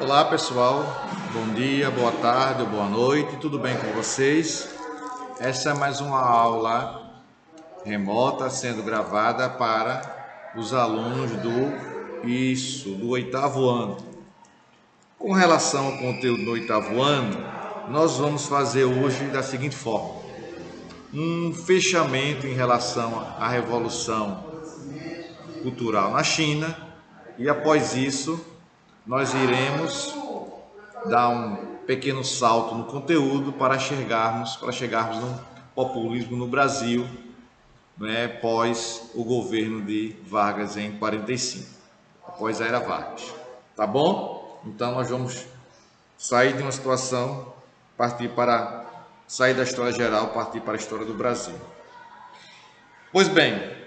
Olá pessoal, bom dia, boa tarde, boa noite, tudo bem com vocês? Essa é mais uma aula remota sendo gravada para os alunos do oitavo ano. Com relação ao conteúdo do oitavo ano, nós vamos fazer hoje da seguinte forma: um fechamento em relação à Revolução Cultural na China, e após isso nós iremos dar um pequeno salto no conteúdo para chegarmos no populismo no Brasil, né, após o governo de Vargas em 45, após a era Vargas. Tá bom? Então nós vamos sair de uma situação, sair da história geral, partir para a história do Brasil. Pois bem,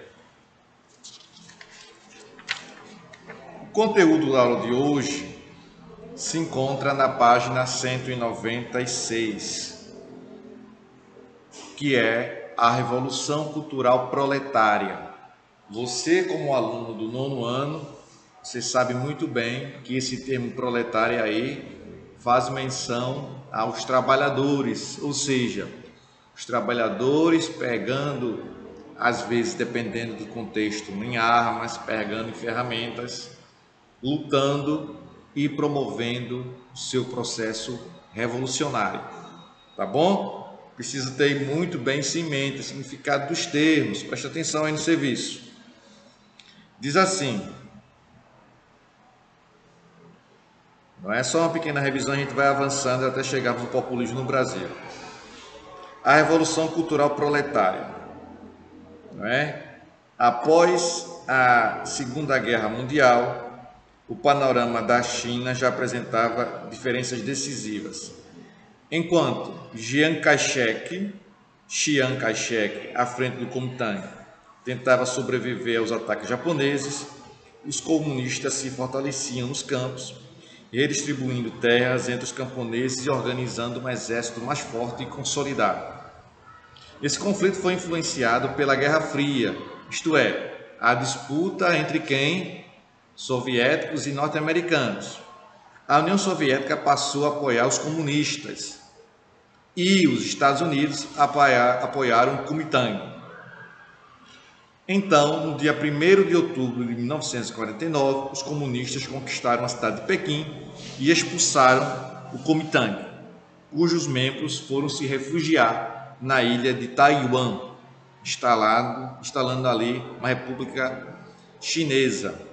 o conteúdo da aula de hoje se encontra na página 196, que é a Revolução Cultural Proletária. Você, como aluno do nono ano, você sabe muito bem que esse termo proletário aí faz menção aos trabalhadores, ou seja, os trabalhadores pegando, às vezes, dependendo do contexto, em armas, pegando em ferramentas, lutando e promovendo o seu processo revolucionário. Tá bom? Precisa ter muito bem isso em mente, o significado dos termos. Preste atenção aí no serviço. Diz assim, não é só uma pequena revisão, a gente vai avançando até chegarmos no populismo no Brasil. A Revolução Cultural Proletária, não é? Após a Segunda Guerra Mundial, o panorama da China já apresentava diferenças decisivas. Enquanto Chiang Kai-shek, à frente do Kuomintang, tentava sobreviver aos ataques japoneses, os comunistas se fortaleciam nos campos, redistribuindo terras entre os camponeses e organizando um exército mais forte e consolidado. Esse conflito foi influenciado pela Guerra Fria, isto é, a disputa entre quem? Soviéticos e norte-americanos. A União Soviética passou a apoiar os comunistas e os Estados Unidos apoiaram o Kuomintang. Então, no dia 1º de outubro de 1949, os comunistas conquistaram a cidade de Pequim e expulsaram o Kuomintang, cujos membros foram se refugiar na ilha de Taiwan, instalando ali uma república chinesa.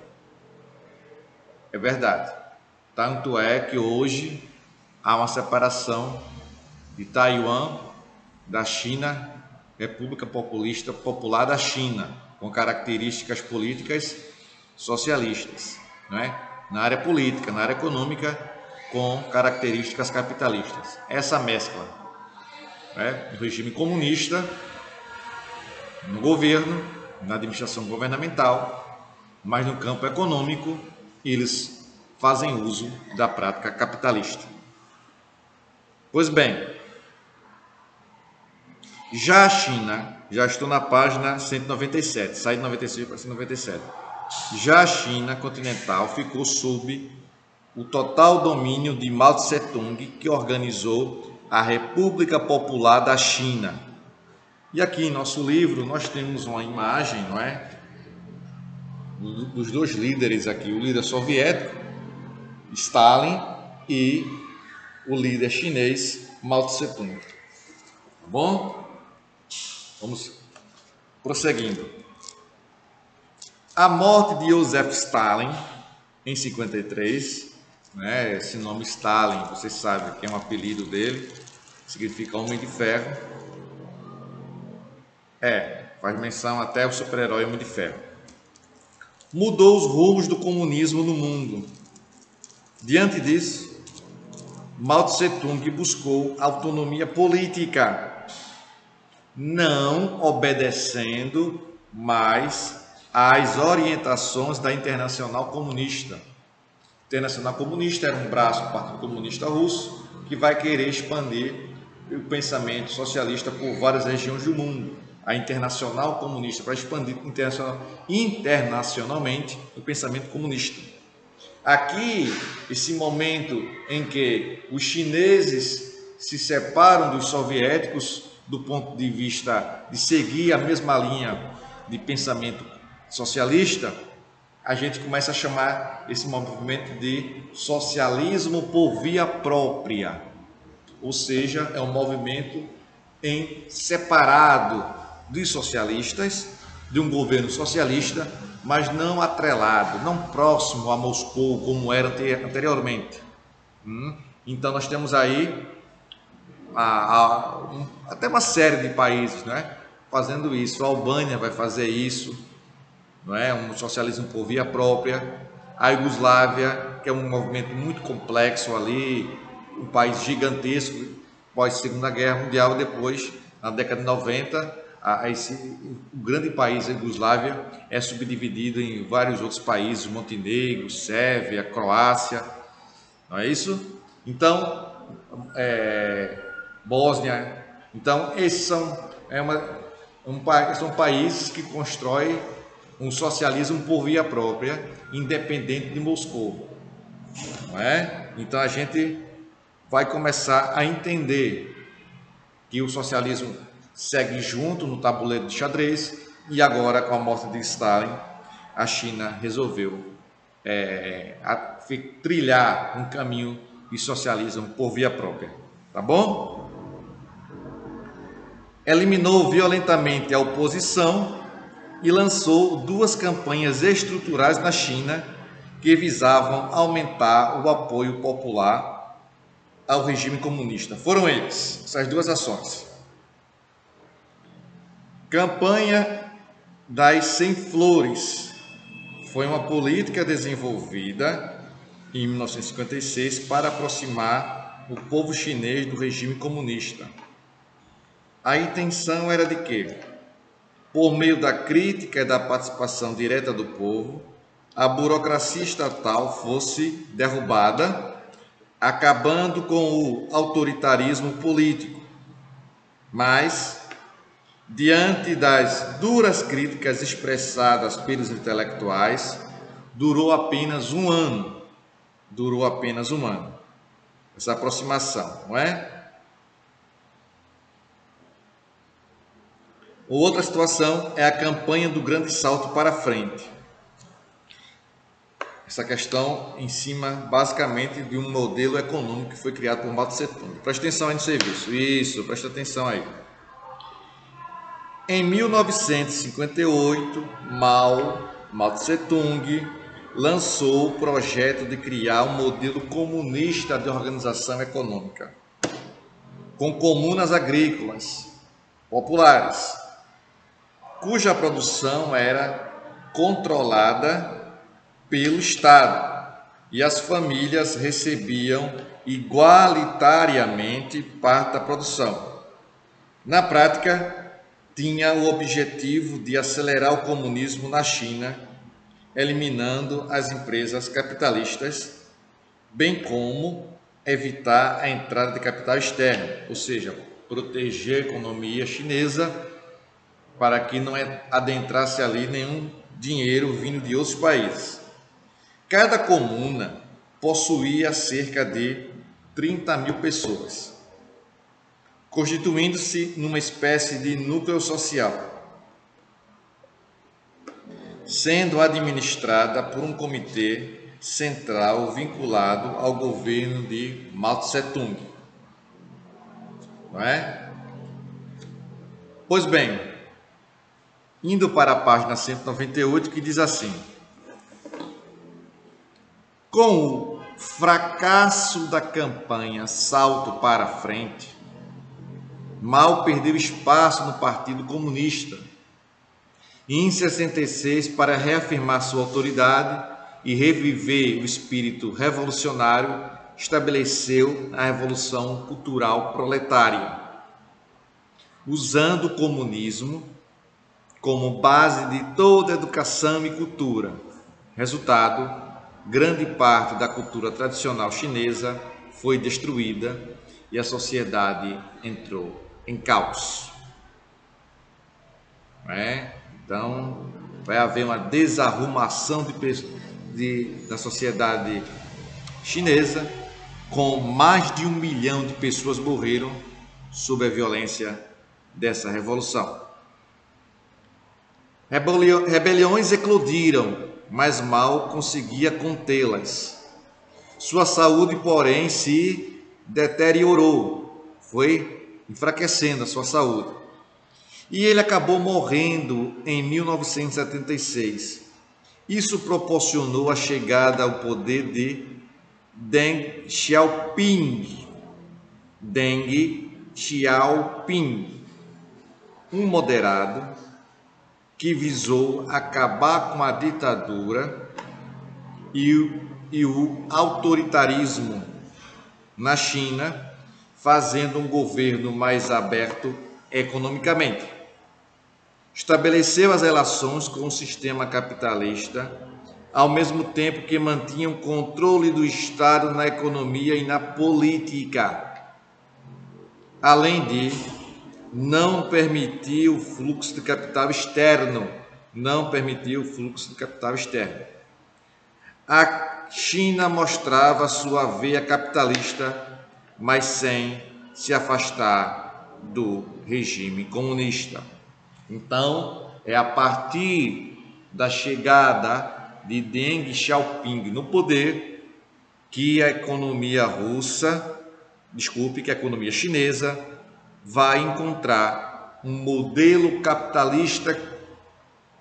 É verdade. Tanto é que hoje há uma separação de Taiwan da China, República Populista Popular da China, com características políticas socialistas, não é? Na área política, na área econômica, com características capitalistas. Essa mescla, o regime comunista no governo, na administração governamental, mas no campo econômico eles fazem uso da prática capitalista. Pois bem, já a China, já estou na página 197, saí de 96 para 197. Já a China continental ficou sob o total domínio de Mao Tse-tung, que organizou a República Popular da China. E aqui em nosso livro nós temos uma imagem, não é? Dos dois líderes aqui, o líder soviético, Stalin, e o líder chinês, Mao Tse-tung. Tá bom? Vamos prosseguindo. A morte de Joseph Stalin, em 53, né? Esse nome Stalin, vocês sabem que é um apelido dele, significa Homem de Ferro. Faz menção até ao super-herói Homem de Ferro. Mudou os rumos do comunismo no mundo. Diante disso, Mao Tse-tung buscou autonomia política, não obedecendo mais às orientações da Internacional Comunista. A Internacional Comunista era um braço do Partido Comunista Russo que vai querer expandir o pensamento socialista por várias regiões do mundo. A Internacional Comunista para expandir internacionalmente o pensamento comunista. Aqui, esse momento em que os chineses se separam dos soviéticos do ponto de vista de seguir a mesma linha de pensamento socialista, a gente começa a chamar esse movimento de socialismo por via própria, ou seja, é um movimento em separado dos socialistas, de um governo socialista, mas não atrelado, não próximo a Moscou como era anteriormente. Então nós temos aí até uma série de países, né, fazendo isso. A Albânia vai fazer isso, não é? Um socialismo por via própria. A Iugoslávia, que é um movimento muito complexo ali, um país gigantesco, pós Segunda Guerra Mundial, depois, na década de 90, o grande país, a Iugoslávia, é subdividido em vários outros países, Montenegro, Sérvia, Croácia, não é isso? Então, Bósnia. Então, esses são países que constroem um socialismo por via própria, independente de Moscou, não é? Então a gente vai começar a entender que o socialismo segue junto no tabuleiro de xadrez, e agora, com a morte de Stalin, a China resolveu trilhar um caminho de socialismo por via própria, tá bom? Eliminou violentamente a oposição e lançou duas campanhas estruturais na China que visavam aumentar o apoio popular ao regime comunista. Foram essas duas ações. Campanha das 100 Flores foi uma política desenvolvida em 1956 para aproximar o povo chinês do regime comunista. A intenção era de que, por meio da crítica e da participação direta do povo, a burocracia estatal fosse derrubada, acabando com o autoritarismo político. Mas, diante das duras críticas expressadas pelos intelectuais, durou apenas um ano. Essa aproximação, não é? Outra situação é a campanha do grande salto para frente. Essa questão em cima, basicamente, de um modelo econômico que foi criado por Mao Tse Tung. Presta atenção aí no serviço. Isso, presta atenção aí. Em 1958, Mao Tse Tung lançou o projeto de criar um modelo comunista de organização econômica, com comunas agrícolas populares, cuja produção era controlada pelo Estado e as famílias recebiam igualitariamente parte da produção. Na prática, tinha o objetivo de acelerar o comunismo na China, eliminando as empresas capitalistas, bem como evitar a entrada de capital externo, ou seja, proteger a economia chinesa para que não adentrasse ali nenhum dinheiro vindo de outros países. Cada comuna possuía cerca de 30 mil pessoas, constituindo-se numa espécie de núcleo social, sendo administrada por um comitê central vinculado ao governo de Mao Tse Tung. Não é? Pois bem, indo para a página 198, que diz assim: com o fracasso da campanha Salto para Frente, Mao perdeu espaço no Partido Comunista. E em 66, para reafirmar sua autoridade e reviver o espírito revolucionário, estabeleceu a Revolução Cultural Proletária, usando o comunismo como base de toda a educação e cultura. Resultado: grande parte da cultura tradicional chinesa foi destruída e a sociedade entrou em caos. Então, vai haver uma desarrumação da sociedade chinesa, com mais de 1 milhão de pessoas morreram sob a violência dessa revolução. Rebeliões eclodiram, mas Mao conseguia contê-las. Sua saúde, porém, se deteriorou, foi enfraquecendo a sua saúde. E ele acabou morrendo em 1976. Isso proporcionou a chegada ao poder de Deng Xiaoping. Um moderado que visou acabar com a ditadura e o autoritarismo na China, fazendo um governo mais aberto economicamente. Estabeleceu as relações com o sistema capitalista, ao mesmo tempo que mantinha o controle do Estado na economia e na política, além de não permitir o fluxo de capital externo. A China mostrava sua veia capitalista, mas sem se afastar do regime comunista. Então, é a partir da chegada de Deng Xiaoping no poder que a economia chinesa vai encontrar um modelo capitalista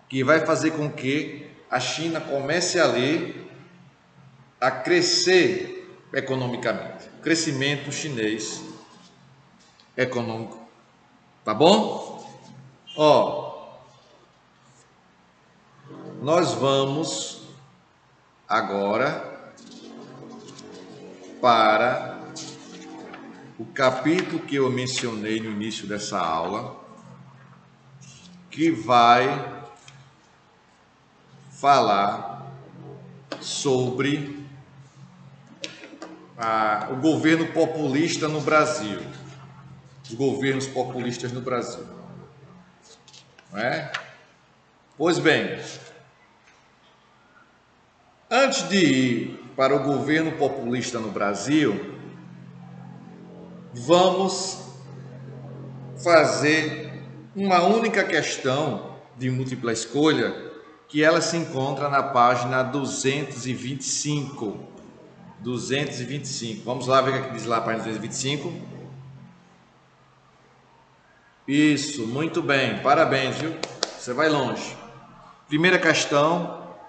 que vai fazer com que a China comece a crescer economicamente. Crescimento chinês econômico. Tá bom? Nós vamos agora para o capítulo que eu mencionei no início dessa aula, que vai falar sobre o governo populista no Brasil. Os governos populistas no Brasil. Não é? Pois bem, antes de ir para o governo populista no Brasil, vamos fazer uma única questão de múltipla escolha, que ela se encontra na página 225. Vamos lá ver o que diz lá a página 225. Isso, muito bem, parabéns, viu? Você vai longe. Primeira questão,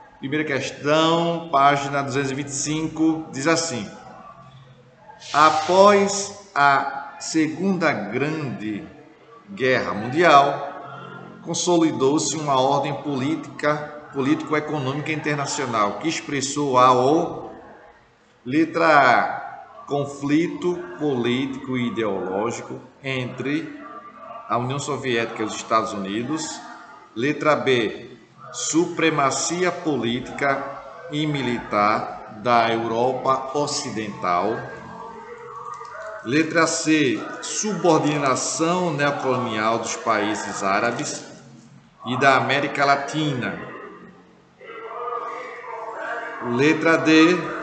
página 225, diz assim: após a Segunda Grande Guerra Mundial, consolidou-se uma ordem político-econômica internacional que expressou letra A, conflito político e ideológico entre a União Soviética e os Estados Unidos. Letra B, supremacia política e militar da Europa Ocidental. Letra C, subordinação neocolonial dos países árabes e da América Latina. Letra D,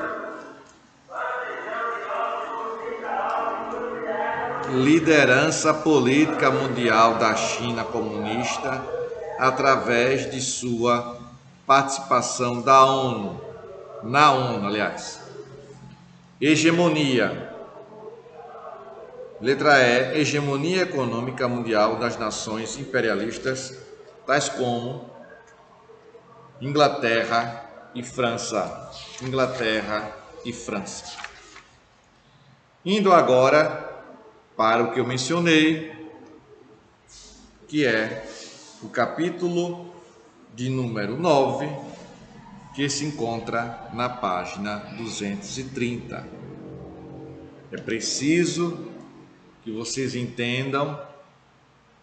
liderança política mundial da China comunista através de sua participação na ONU. Hegemonia. Letra E, hegemonia econômica mundial das nações imperialistas, tais como Inglaterra e França. Indo agora para o que eu mencionei, que é o capítulo de número 9, que se encontra na página 230. É preciso que vocês entendam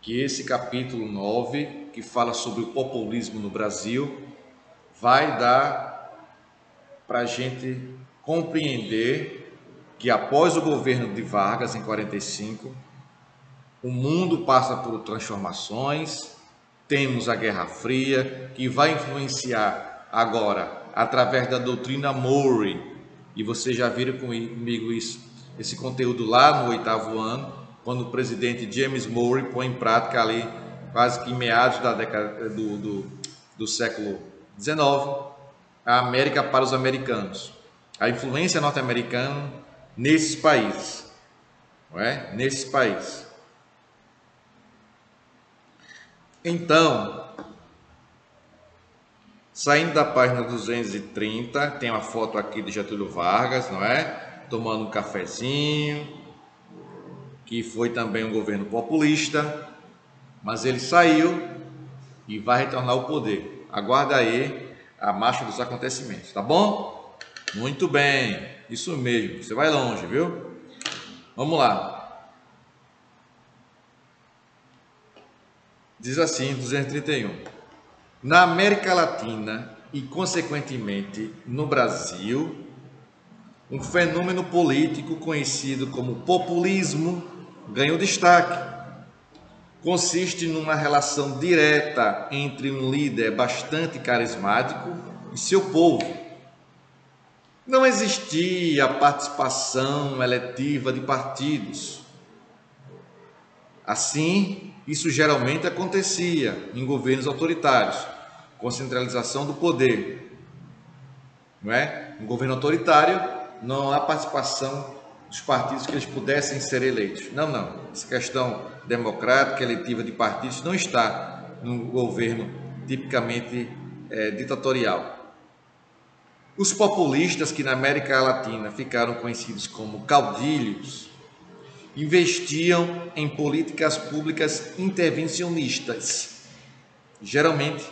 que esse capítulo 9, que fala sobre o populismo no Brasil, vai dar para a gente compreender que após o governo de Vargas, em 45, o mundo passa por transformações, temos a Guerra Fria, que vai influenciar agora através da doutrina Monroe. E vocês já viram comigo esse conteúdo lá no 8º ano, quando o presidente James Monroe põe em prática ali, quase que em meados da década do século XIX, a América para os americanos. A influência norte-americana nesses países, não é? Nesses países. Então, saindo da página 230, tem uma foto aqui de Getúlio Vargas, não é? Tomando um cafezinho, que foi também um governo populista, mas ele saiu e vai retornar ao poder. Aguarda aí a marcha dos acontecimentos, tá bom? Muito bem, isso mesmo, você vai longe, viu? Vamos lá. Diz assim, 231. Na América Latina e, consequentemente, no Brasil, um fenômeno político conhecido como populismo ganhou destaque. Consiste numa relação direta entre um líder bastante carismático e seu povo. Não existia a participação eletiva de partidos. Assim, isso geralmente acontecia em governos autoritários, com centralização do poder. Não é? Em governo autoritário, não há participação dos partidos que eles pudessem ser eleitos. Não. Essa questão democrática, eletiva de partidos não está no governo tipicamente ditatorial. Os populistas, que na América Latina ficaram conhecidos como caudilhos, investiam em políticas públicas intervencionistas, geralmente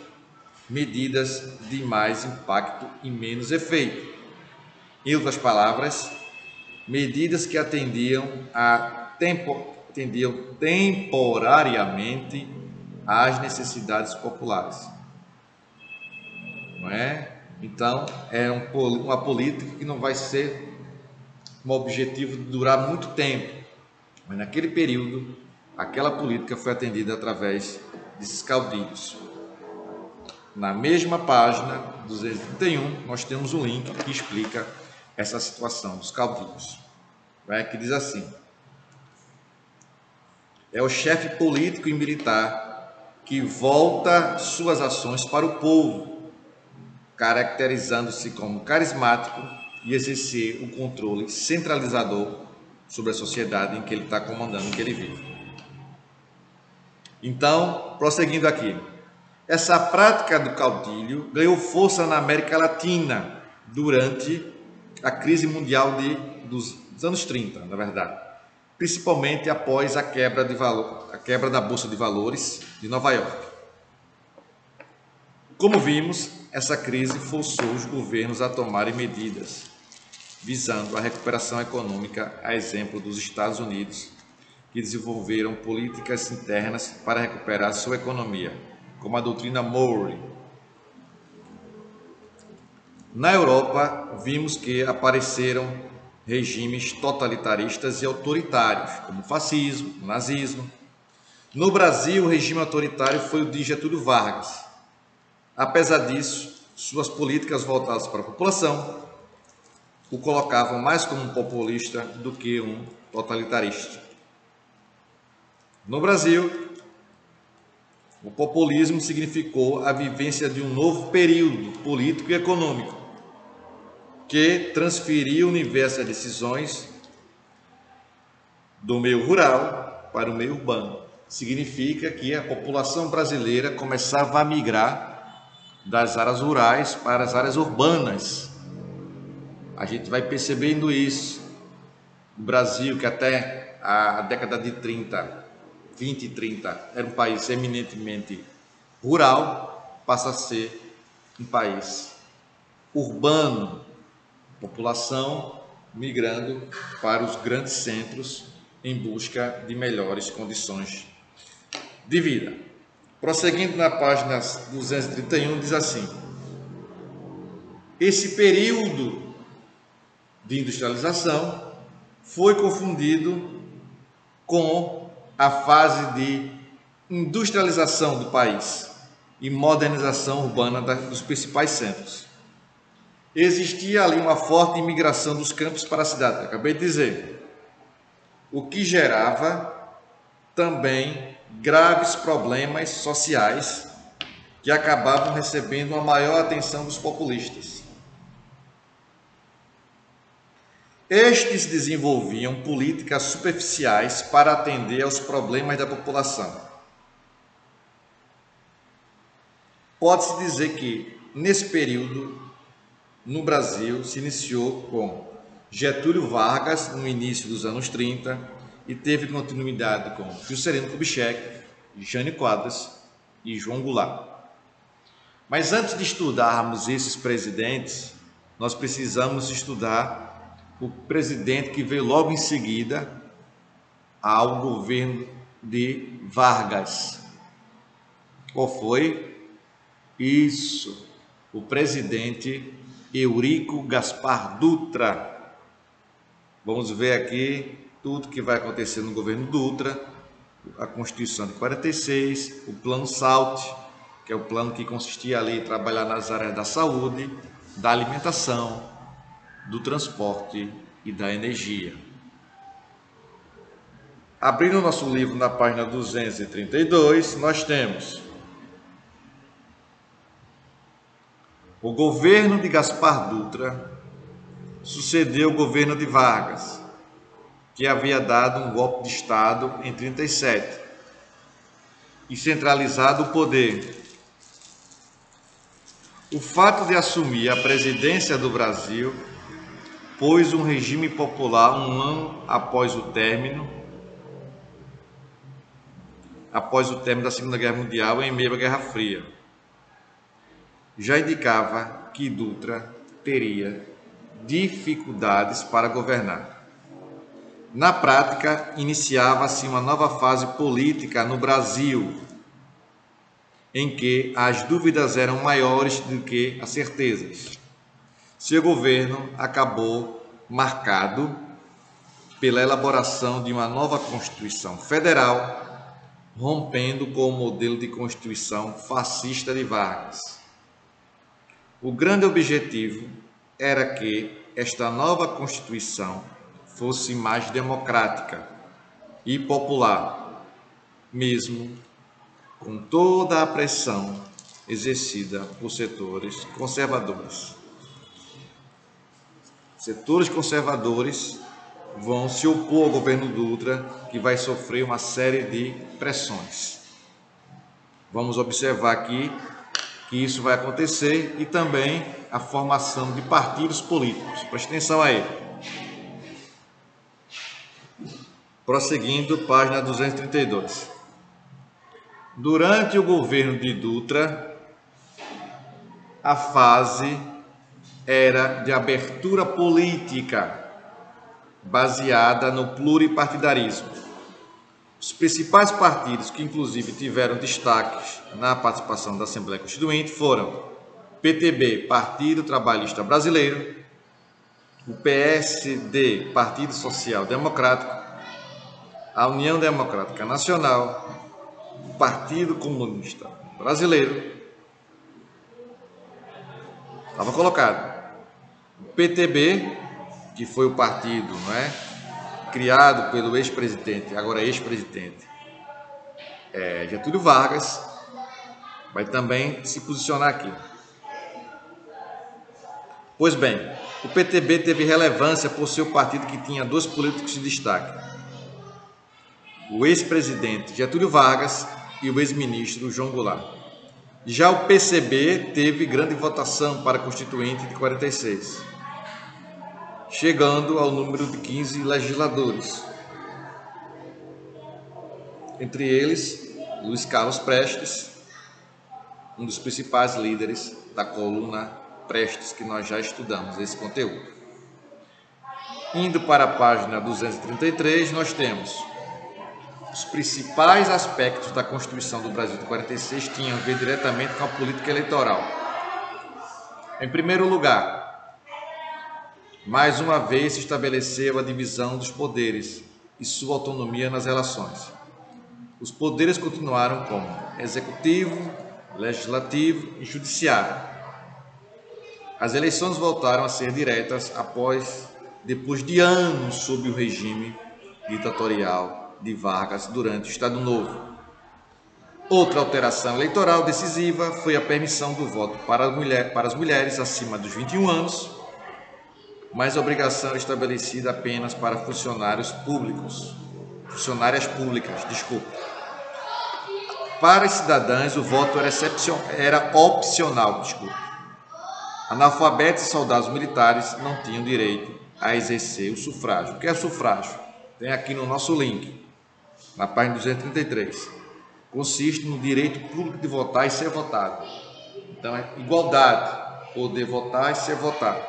medidas de mais impacto e menos efeito. Em outras palavras, medidas que atendiam temporariamente às necessidades populares. Não é? Então, é uma política que não vai ser um objetivo de durar muito tempo. Mas naquele período, aquela política foi atendida através desses caudilhos. Na mesma página 231, nós temos um link que explica essa situação dos caudilhos. Que diz assim: é o chefe político e militar que volta suas ações para o povo, caracterizando-se como carismático e exercer o controle centralizador sobre a sociedade em que ele está comandando, em que ele vive. Então, prosseguindo aqui, essa prática do caudilho ganhou força na América Latina durante a crise mundial dos anos 30, na verdade, principalmente após a quebra da Bolsa de Valores de Nova York. Como vimos, essa crise forçou os governos a tomarem medidas visando a recuperação econômica, a exemplo dos Estados Unidos, que desenvolveram políticas internas para recuperar sua economia, como a doutrina Monroe. Na Europa, vimos que apareceram regimes totalitaristas e autoritários, como o fascismo, o nazismo. No Brasil, o regime autoritário foi o de Getúlio Vargas. Apesar disso, suas políticas voltadas para a população o colocavam mais como um populista do que um totalitarista. No Brasil, o populismo significou a vivência de um novo período político e econômico, que transferiu o universo das decisões do meio rural para o meio urbano. Significa que a população brasileira começava a migrar das áreas rurais para as áreas urbanas. A gente vai percebendo isso. O Brasil, que até a década de 20 e 30, era um país eminentemente rural, passa a ser um país urbano, população migrando para os grandes centros em busca de melhores condições de vida. Prosseguindo na página 231, diz assim: esse período de industrialização foi confundido com a fase de industrialização do país e modernização urbana dos principais centros. existia ali uma forte imigração dos campos para a cidade, acabei de dizer, o que gerava também graves problemas sociais que acabavam recebendo uma maior atenção dos populistas. Estes desenvolviam políticas superficiais para atender aos problemas da população. Pode-se dizer que, nesse período, no Brasil, se iniciou com Getúlio Vargas, no início dos anos 30, e teve continuidade com Juscelino Kubitschek, Jânio Quadros e João Goulart. Mas antes de estudarmos esses presidentes, nós precisamos estudar o presidente que veio logo em seguida ao governo de Vargas. Qual foi? Isso, o presidente Eurico Gaspar Dutra. Vamos ver aqui tudo que vai acontecer no governo Dutra, a Constituição de 46, o Plano SALT, que é o plano que consistia ali em trabalhar nas áreas da saúde, da alimentação, do transporte e da energia. Abrindo o nosso livro na página 232, nós temos o governo de Gaspar Dutra sucedeu o governo de Vargas, que havia dado um golpe de Estado em 37 e centralizado o poder. O fato de assumir a presidência do Brasil pôs um regime popular um ano após o término da Segunda Guerra Mundial, em meio à Guerra Fria. Já indicava que Dutra teria dificuldades para governar. Na prática, iniciava-se uma nova fase política no Brasil, em que as dúvidas eram maiores do que as certezas. Seu governo acabou marcado pela elaboração de uma nova Constituição Federal, rompendo com o modelo de Constituição fascista de Vargas. O grande objetivo era que esta nova Constituição fosse mais democrática e popular, mesmo com toda a pressão exercida por setores conservadores. Setores conservadores vão se opor ao governo Dutra, que vai sofrer uma série de pressões. Vamos observar aqui que isso vai acontecer e também a formação de partidos políticos. Preste atenção aí. Prosseguindo, página 232. Durante o governo de Dutra, a fase era de abertura política, baseada no pluripartidarismo. Os principais partidos que inclusive tiveram destaques na participação da Assembleia Constituinte foram PTB, Partido Trabalhista Brasileiro, o PSD, Partido Social Democrático, a União Democrática Nacional, o Partido Comunista Brasileiro, estava colocado, o PTB, que foi o partido, não é, criado pelo ex-presidente, agora ex-presidente Getúlio Vargas, vai também se posicionar aqui. Pois bem, o PTB teve relevância por ser o partido que tinha dois políticos de destaque: o ex-presidente Getúlio Vargas e o ex-ministro João Goulart. Já o PCB teve grande votação para a Constituinte de 46, chegando ao número de 15 legisladores. Entre eles, Luiz Carlos Prestes, um dos principais líderes da coluna Prestes, que nós já estudamos esse conteúdo. Indo para a página 233, nós temos os principais aspectos da Constituição do Brasil de 46 tinham a ver diretamente com a política eleitoral. Em primeiro lugar, mais uma vez se estabeleceu a divisão dos poderes e sua autonomia nas relações. Os poderes continuaram como executivo, legislativo e judiciário. As eleições voltaram a ser diretas depois de anos sob o regime ditatorial de Vargas durante o Estado Novo. Outra alteração eleitoral decisiva foi a permissão do voto para as mulheres acima dos 21 anos, mas a obrigação é estabelecida apenas para funcionárias públicas. Para as cidadãs, o voto era opcional. Analfabetos e soldados militares não tinham direito a exercer o sufrágio. O que é sufrágio? Tem aqui no nosso link, na página 233. Consiste no direito público de votar e ser votado. Então é igualdade, poder votar e ser votado.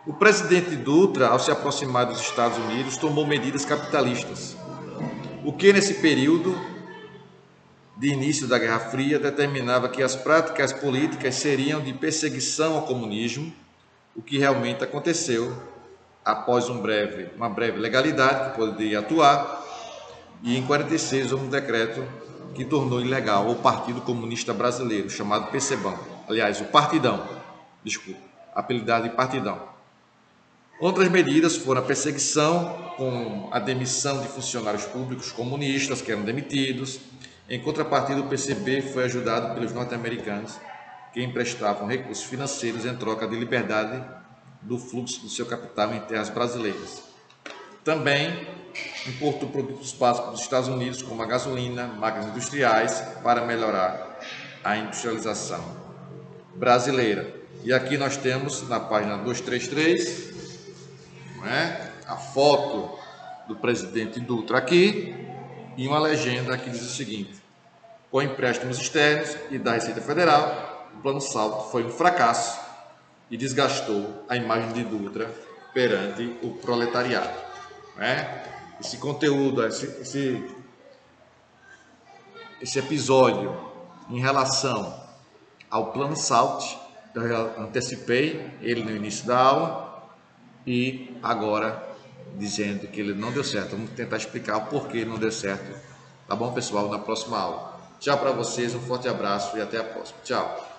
O presidente Dutra, ao se aproximar dos Estados Unidos, tomou medidas capitalistas, o que nesse período de início da Guerra Fria determinava que as práticas políticas seriam de perseguição ao comunismo, o que realmente aconteceu após uma breve legalidade que poderia atuar, e em 46 houve um decreto que tornou ilegal o Partido Comunista Brasileiro, chamado PCBAN. Aliás, o Partidão, apelidado de Partidão. Outras medidas foram a perseguição, com a demissão de funcionários públicos comunistas que eram demitidos. Em contrapartida, o PCB foi ajudado pelos norte-americanos, que emprestavam recursos financeiros em troca de liberdade do fluxo do seu capital em terras brasileiras. Também importou produtos básicos dos Estados Unidos, como a gasolina, máquinas industriais, para melhorar a industrialização brasileira. E aqui nós temos, na página 233, a foto do presidente Dutra aqui, e uma legenda que diz o seguinte: com empréstimos externos e da Receita Federal, o Plano Salt foi um fracasso e desgastou a imagem de Dutra perante o proletariado. Esse conteúdo, esse episódio em relação ao Plano Salt, eu antecipei ele no início da aula e agora dizendo que ele não deu certo. Vamos tentar explicar o porquê ele não deu certo. Tá bom, pessoal? Na próxima aula. Tchau para vocês, um forte abraço e até a próxima. Tchau.